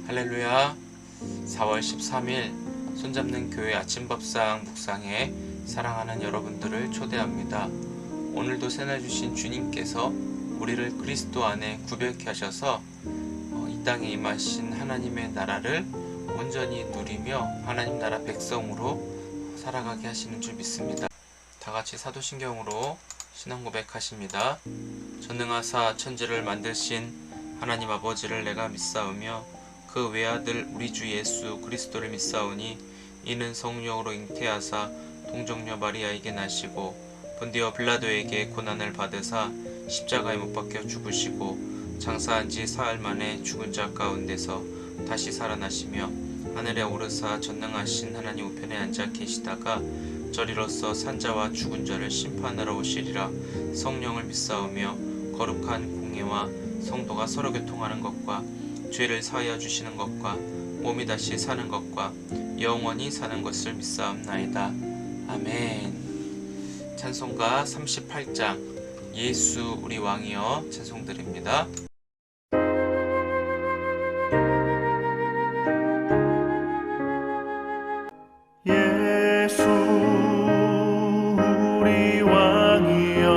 할렐루야. 4월 13일 손잡는 교회 아침밥상 묵상에 사랑하는 여러분들을 초대합니다. 오늘도 새나주신 주님께서 우리를 그리스도 안에 구별케 하셔서 이 땅에 임하신 하나님의 나라를 온전히 누리며 하나님 나라 백성으로 살아가게 하시는 줄 믿습니다. 다같이 사도신경으로 신앙 고백하십니다. 전능하사 천지를 만드신 하나님 아버지를 내가 믿사오며 그 외아들 우리 주 예수 그리스도를 믿사오니 이는 성령으로 잉태하사 동정녀 마리아에게 나시고 본디오 빌라도에게 고난을 받으사 십자가에 못 박혀 죽으시고 장사한 지 사흘 만에 죽은 자 가운데서 다시 살아나시며 하늘에 오르사 전능하신 하나님 우편에 앉아 계시다가 저리로서 산자와 죽은 자를 심판하러 오시리라. 성령을 믿사오며 거룩한 공예와 성도가 서로 교통하는 것과 죄를 사하여 주시는 것과 몸이 다시 사는 것과 영원히 사는 것을 믿사옵나이다. 아멘. 찬송가 38장 예수 우리 왕이여 찬송드립니다. 예수 우리 왕이여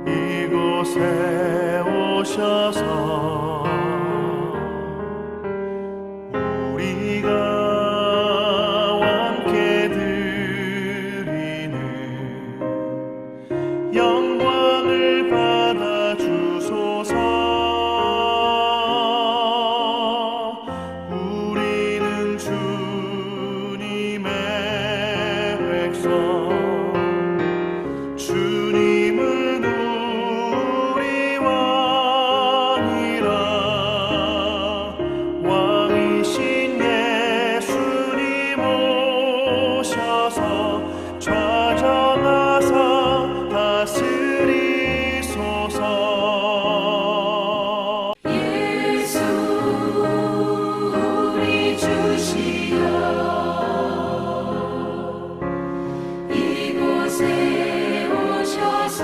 이곳에 오셔서 우리가 함께 드리는 영광을 받아 주소서. 우리는 주님의 백성, 주님은 우리 왕이라. 왕이신 예수님 오셔서 좌정하사 다스리소서. 예수 우리 주시여 이곳에 오셔서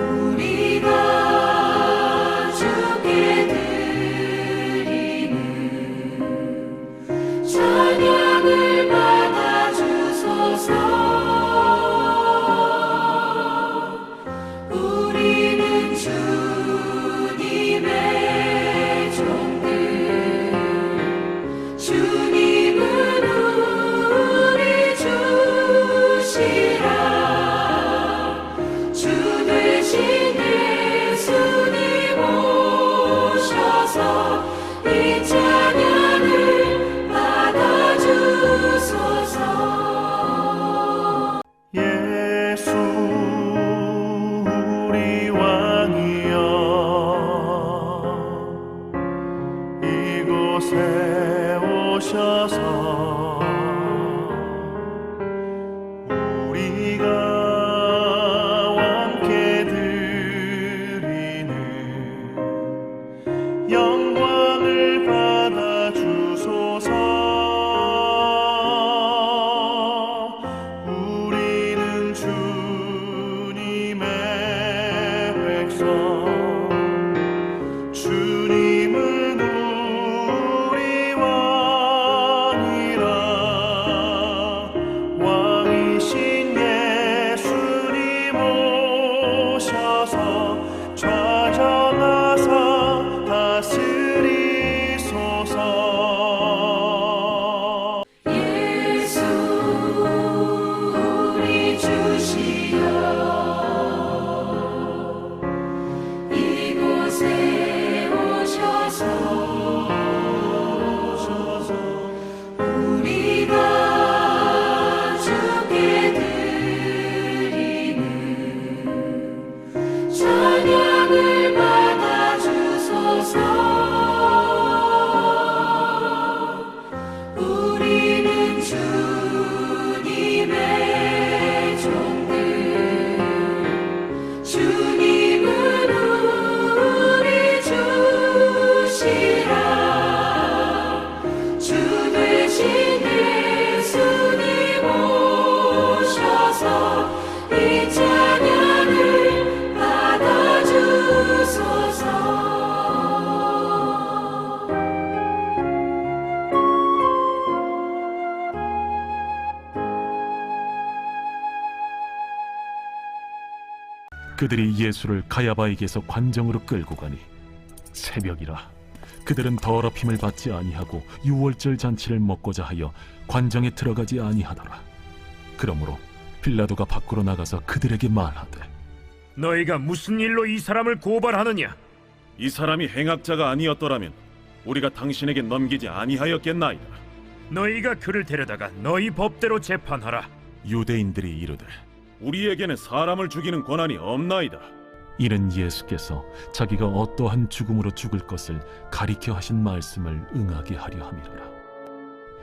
우리가 주께 드리는 찬양을 받아 주소서. 우리는 주님의 종들, 주님은 우리 주시라. 주 되신 예수님 오셔서 이 찬양을 받아주소서. 예수 우리 왕이여 이곳에 오셔서 우리가 함께 드리는 영광을 받아 주소서. 우리는 주님의 백성, 주님은 우리 왕이라. 왕이신 예수님 오셔서 좌정하사 다스리소서. 예수 우리 주시여 이곳에 오셔서 우리가 주께 드리는 찬양을 받아 주소서. 우리는 주님의 종들, 주님은 우리 주시라. 주 되신 예수님 오셔서 이 찬양을 받아 그들이 예수를 가야바에게서 관정으로 끌고 가니 새벽이라 그들은 더럽힘을 받지 아니하고 유월절 잔치를 먹고자 하여 관정에 들어가지 아니하더라. 그러므로 빌라도가 밖으로 나가서 그들에게 말하되 너희가 무슨 일로 이 사람을 고발하느냐? 이 사람이 행악자가 아니었더라면 우리가 당신에게 넘기지 아니하였겠나이다. 너희가 그를 데려다가 너희 법대로 재판하라. 유대인들이 이르되 우리에게는 사람을 죽이는 권한이 없나이다. 이는 예수께서 자기가 어떠한 죽음으로 죽을 것을 가리켜 하신 말씀을 응하게 하려 함이로라.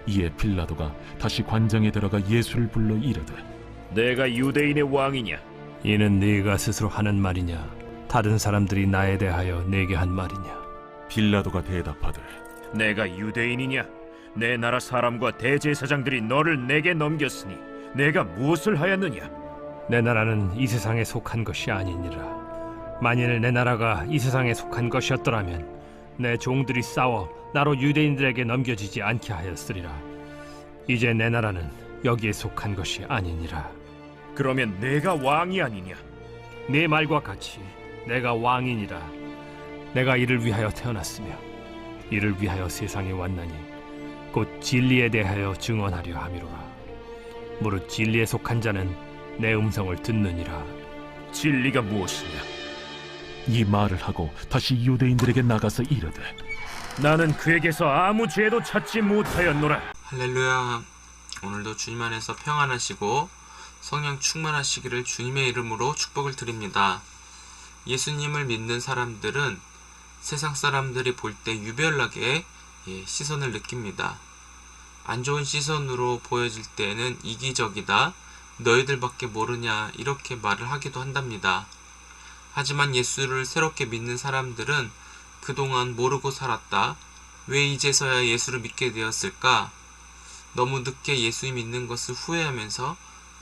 이에 빌라도가 다시 관정에 들어가 예수를 불러 이르되 내가 유대인의 왕이냐? 이는 네가 스스로 하는 말이냐? 다른 사람들이 나에 대하여 내게 한 말이냐? 빌라도가 대답하되 내가 유대인이냐? 내 나라 사람과 대제사장들이 너를 내게 넘겼으니 내가 무엇을 하였느냐? 내 나라는 이 세상에 속한 것이 아니니라. 만일 내 나라가 이 세상에 속한 것이었더라면 내 종들이 싸워 나로 유대인들에게 넘겨지지 않게 하였으리라. 이제 내 나라는 여기에 속한 것이 아니니라. 그러면 내가 왕이 아니냐? 네 말과 같이 내가 왕이니라. 내가 이를 위하여 태어났으며 이를 위하여 세상에 왔나니 곧 진리에 대하여 증언하려 함이로라. 무릇 진리에 속한 자는 내 음성을 듣느니라. 진리가 무엇이냐? 이 말을 하고 다시 유대인들에게 나가서 이르되 나는 그에게서 아무 죄도 찾지 못하였노라. 할렐루야. 오늘도 주님 안에서 평안하시고 성령 충만하시기를 주님의 이름으로 축복을 드립니다. 예수님을 믿는 사람들은 세상 사람들이 볼 때 유별나게 시선을 느낍니다. 안 좋은 시선으로 보여질 때는 이기적이다, 너희들밖에 모르냐 이렇게 말을 하기도 한답니다. 하지만 예수를 새롭게 믿는 사람들은 그동안 모르고 살았다, 왜 이제서야 예수를 믿게 되었을까, 너무 늦게 예수 믿는 것을 후회하면서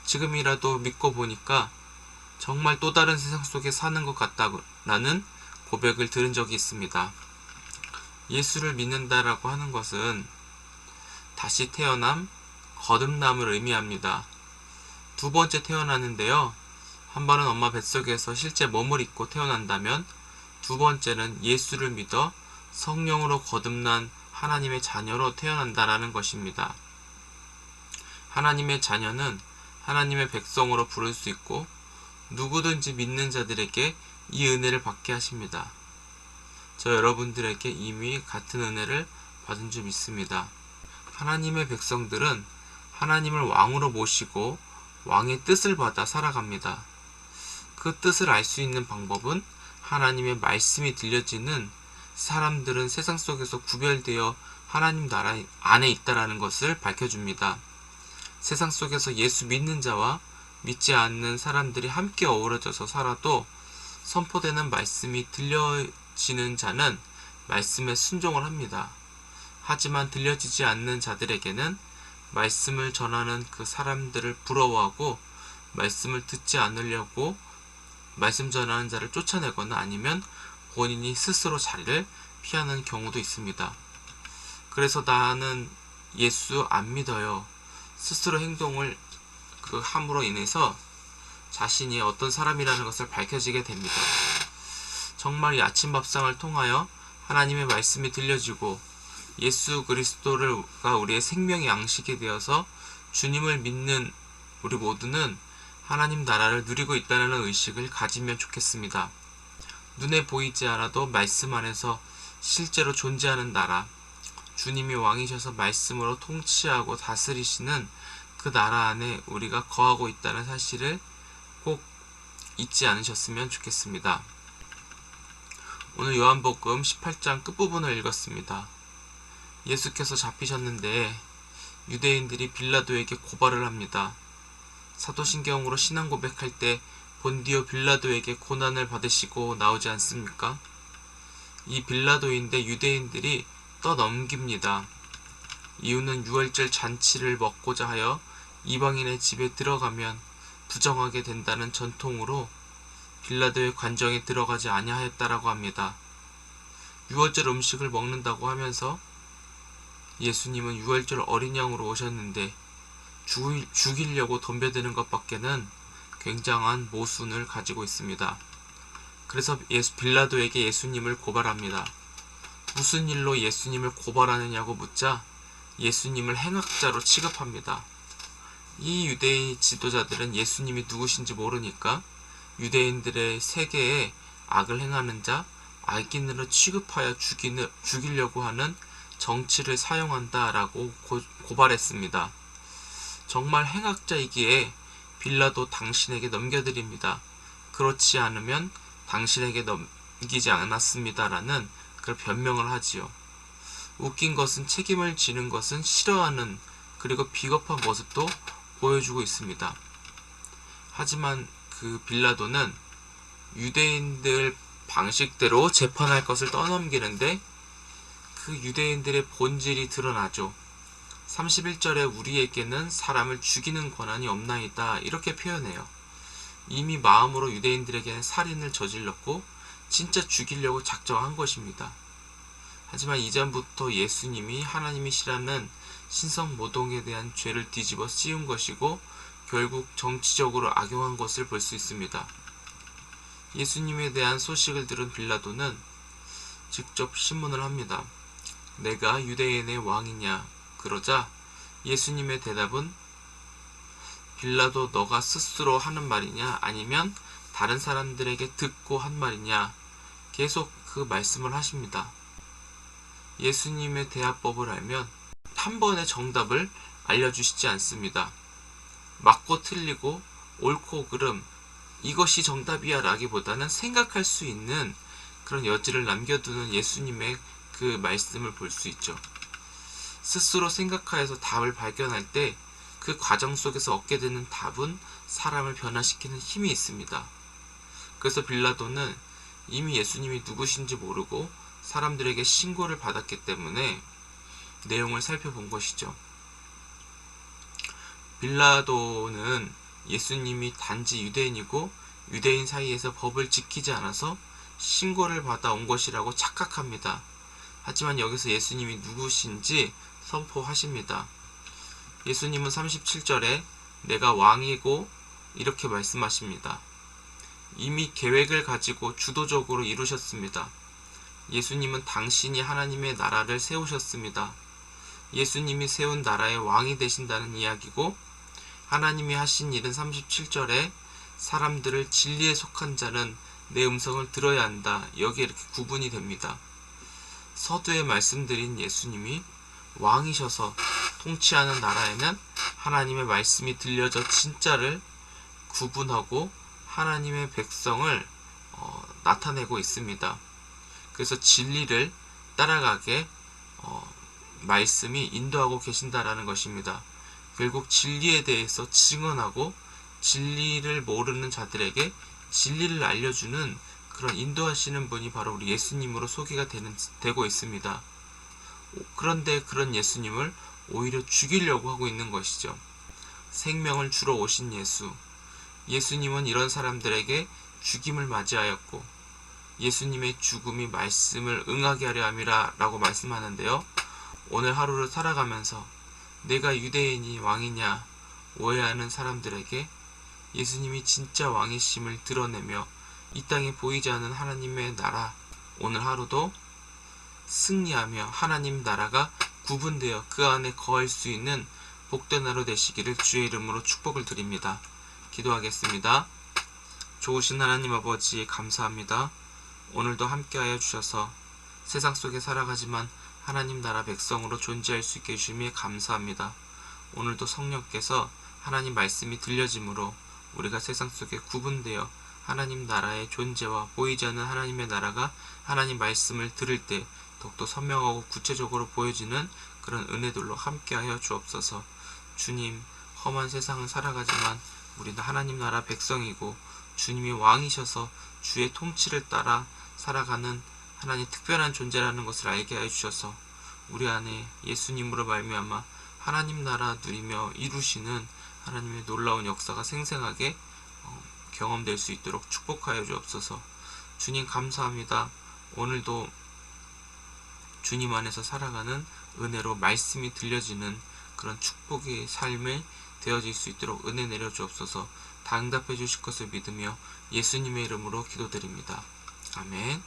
지금이라도 믿고 보니까 정말 또 다른 세상 속에 사는 것 같다라는 고백을 들은 적이 있습니다. 예수를 믿는다라고 하는 것은 다시 태어남, 거듭남을 의미합니다. 두 번째 태어나는데요. 한 번은 엄마 뱃속에서 실제 몸을 입고 태어난다면 두 번째는 예수를 믿어 성령으로 거듭난 하나님의 자녀로 태어난다라는 것입니다. 하나님의 자녀는 하나님의 백성으로 부를 수 있고 누구든지 믿는 자들에게 이 은혜를 받게 하십니다. 저 여러분들에게 이미 같은 은혜를 받은 줄 믿습니다. 하나님의 백성들은 하나님을 왕으로 모시고 왕의 뜻을 받아 살아갑니다. 그 뜻을 알 수 있는 방법은 하나님의 말씀이 들려지는 사람들은 세상 속에서 구별되어 하나님 나라 안에 있다라는 것을 밝혀줍니다. 세상 속에서 예수 믿는 자와 믿지 않는 사람들이 함께 어우러져서 살아도 선포되는 말씀이 들려지는 자는 말씀에 순종을 합니다. 하지만 들려지지 않는 자들에게는 말씀을 전하는 그 사람들을 부러워하고 말씀을 듣지 않으려고 말씀 전하는 자를 쫓아내거나 아니면 본인이 스스로 자리를 피하는 경우도 있습니다. 그래서 나는 예수 안 믿어요. 스스로 행동을 함으로 인해서 자신이 어떤 사람이라는 것을 밝혀지게 됩니다. 정말 이 아침밥상을 통하여 하나님의 말씀이 들려지고 예수 그리스도가 우리의 생명의 양식이 되어서 주님을 믿는 우리 모두는 하나님 나라를 누리고 있다는 의식을 가지면 좋겠습니다. 눈에 보이지 않아도 말씀 안에서 실제로 존재하는 나라, 주님이 왕이셔서 말씀으로 통치하고 다스리시는 그 나라 안에 우리가 거하고 있다는 사실을 꼭 잊지 않으셨으면 좋겠습니다. 오늘 요한복음 18장 끝부분을 읽었습니다. 예수께서 잡히셨는데 유대인들이 빌라도에게 고발을 합니다. 사도신경으로 신앙 고백할 때 본디오 빌라도에게 고난을 받으시고 나오지 않습니까? 이 빌라도인데 유대인들이 떠넘깁니다. 이유는 유월절 잔치를 먹고자 하여 이방인의 집에 들어가면 부정하게 된다는 전통으로 빌라도의 관정에 들어가지 아니하였다라고 합니다. 유월절 음식을 먹는다고 하면서 예수님은 유월절 어린 양으로 오셨는데 죽이려고 덤벼드는 것밖에는 굉장한 모순을 가지고 있습니다. 그래서 빌라도에게 예수님을 고발합니다. 무슨 일로 예수님을 고발하느냐고 묻자 예수님을 행악자로 취급합니다. 이 유대인 지도자들은 예수님이 누구신지 모르니까 유대인들의 세계에 악을 행하는 자, 악인으로 취급하여 죽이려고 하는 정치를 사용한다라고 고발했습니다. 정말 행악자이기에 빌라도 당신에게 넘겨드립니다. 그렇지 않으면 당신에게 넘기지 않았습니다라는 그런 변명을 하지요. 웃긴 것은 책임을 지는 것은 싫어하는 그리고 비겁한 모습도 보여주고 있습니다. 하지만 그 빌라도는 유대인들 방식대로 재판할 것을 떠넘기는데 그 유대인들의 본질이 드러나죠. 31절에 우리에게는 사람을 죽이는 권한이 없나이다 이렇게 표현해요. 이미 마음으로 유대인들에게는 살인을 저질렀고 진짜 죽이려고 작정한 것입니다. 하지만 이전부터 예수님이 하나님이시라는 신성모독에 대한 죄를 뒤집어 씌운 것이고 결국 정치적으로 악용한 것을 볼 수 있습니다. 예수님에 대한 소식을 들은 빌라도는 직접 신문을 합니다. 내가 유대인의 왕이냐? 그러자 예수님의 대답은 빌라도 너가 스스로 하는 말이냐 아니면 다른 사람들에게 듣고 한 말이냐 계속 그 말씀을 하십니다. 예수님의 대화법을 알면 한 번의 정답을 알려주시지 않습니다. 맞고 틀리고 옳고 그름 이것이 정답이야 라기보다는 생각할 수 있는 그런 여지를 남겨두는 예수님의 그 말씀을 볼 수 있죠. 스스로 생각하여서 답을 발견할 때 그 과정 속에서 얻게 되는 답은 사람을 변화시키는 힘이 있습니다. 그래서 빌라도는 이미 예수님이 누구신지 모르고 사람들에게 신고를 받았기 때문에 내용을 살펴본 것이죠. 빌라도는 예수님이 단지 유대인이고 유대인 사이에서 법을 지키지 않아서 신고를 받아 온 것이라고 착각합니다. 하지만 여기서 예수님이 누구신지 선포하십니다. 예수님은 37절에 내가 왕이고 이렇게 말씀하십니다. 이미 계획을 가지고 주도적으로 이루셨습니다. 예수님은 당신이 하나님의 나라를 세우셨습니다. 예수님이 세운 나라의 왕이 되신다는 이야기고 하나님이 하신 일은 37절에 사람들을 진리에 속한 자는 내 음성을 들어야 한다. 여기에 이렇게 구분이 됩니다. 서두에 말씀드린 예수님이 왕이셔서 통치하는 나라에는 하나님의 말씀이 들려져 진짜를 구분하고 하나님의 백성을 나타내고 있습니다. 그래서 진리를 따라가게 말씀이 인도하고 계신다라는 것입니다. 결국 진리에 대해서 증언하고 진리를 모르는 자들에게 진리를 알려주는 그런 인도하시는 분이 바로 우리 예수님으로 소개가 되고 있습니다. 그런데 그런 예수님을 오히려 죽이려고 하고 있는 것이죠. 생명을 주러 오신 예수. 예수님은 이런 사람들에게 죽임을 맞이하였고 예수님의 죽음이 말씀을 응하게 하려 함이라 라고 말씀하는데요. 오늘 하루를 살아가면서 내가 유대인이 왕이냐 오해하는 사람들에게 예수님이 진짜 왕이심을 드러내며 이 땅에 보이지 않는 하나님의 나라 오늘 하루도 승리하며 하나님 나라가 구분되어 그 안에 거할 수 있는 복된 하루 되시기를 주의 이름으로 축복을 드립니다. 기도하겠습니다. 좋으신 하나님 아버지 감사합니다. 오늘도 함께하여 주셔서 세상 속에 살아가지만 하나님 나라 백성으로 존재할 수 있게 해주심에 감사합니다. 오늘도 성령께서 하나님 말씀이 들려짐으로 우리가 세상 속에 구분되어 하나님 나라의 존재와 보이지 않는 하나님의 나라가 하나님 말씀을 들을 때 더욱더 선명하고 구체적으로 보여지는 그런 은혜들로 함께하여 주옵소서. 주님, 험한 세상을 살아가지만 우리는 하나님 나라 백성이고 주님이 왕이셔서 주의 통치를 따라 살아가는 하나님 특별한 존재라는 것을 알게 하여 주셔서 우리 안에 예수님으로 말미암아 하나님 나라 누리며 이루시는 하나님의 놀라운 역사가 생생하게 경험될 수 있도록 축복하여 주옵소서. 주님 감사합니다. 오늘도 주님 안에서 살아가는 은혜로 말씀이 들려지는 그런 축복의 삶을 되어질 수 있도록 은혜 내려 주옵소서. 다 응답해 주실 것을 믿으며 예수님의 이름으로 기도드립니다. 아멘.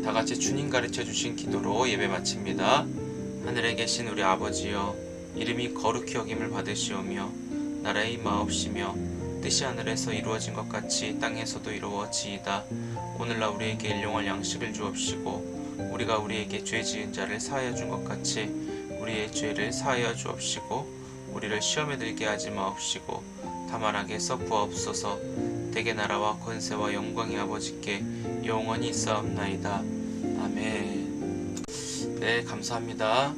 다 같이 주님 가르쳐 주신 기도로 예배 마칩니다. 하늘에 계신 우리 아버지여, 이름이 거룩히 여김을 받으시오며 나라의 임하옵시며 뜻이 하늘에서 이루어진 것 같이 땅에서도 이루어지이다. 오늘날 우리에게 일용할 양식을 주옵시고 우리가 우리에게 죄 지은 자를 사하여 준 것 같이 우리의 죄를 사하여 주옵시고 우리를 시험에 들게 하지 마옵시고 다만 악에서 구하옵소서. 대개 나라와 권세와 영광이 아버지께 영원히 있사옵나이다. 아멘. 네, 감사합니다.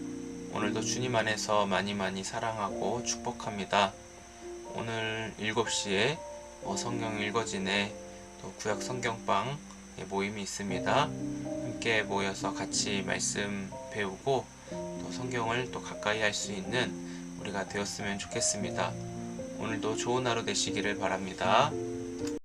오늘도 주님 안에서 많이 사랑하고 축복합니다. 오늘 7시에 성경 읽어지네 또 구약 성경방 모임이 있습니다. 함께 모여서 같이 말씀 배우고 또 성경을 또 가까이 할 수 있는 우리가 되었으면 좋겠습니다. 오늘도 좋은 하루 되시기를 바랍니다.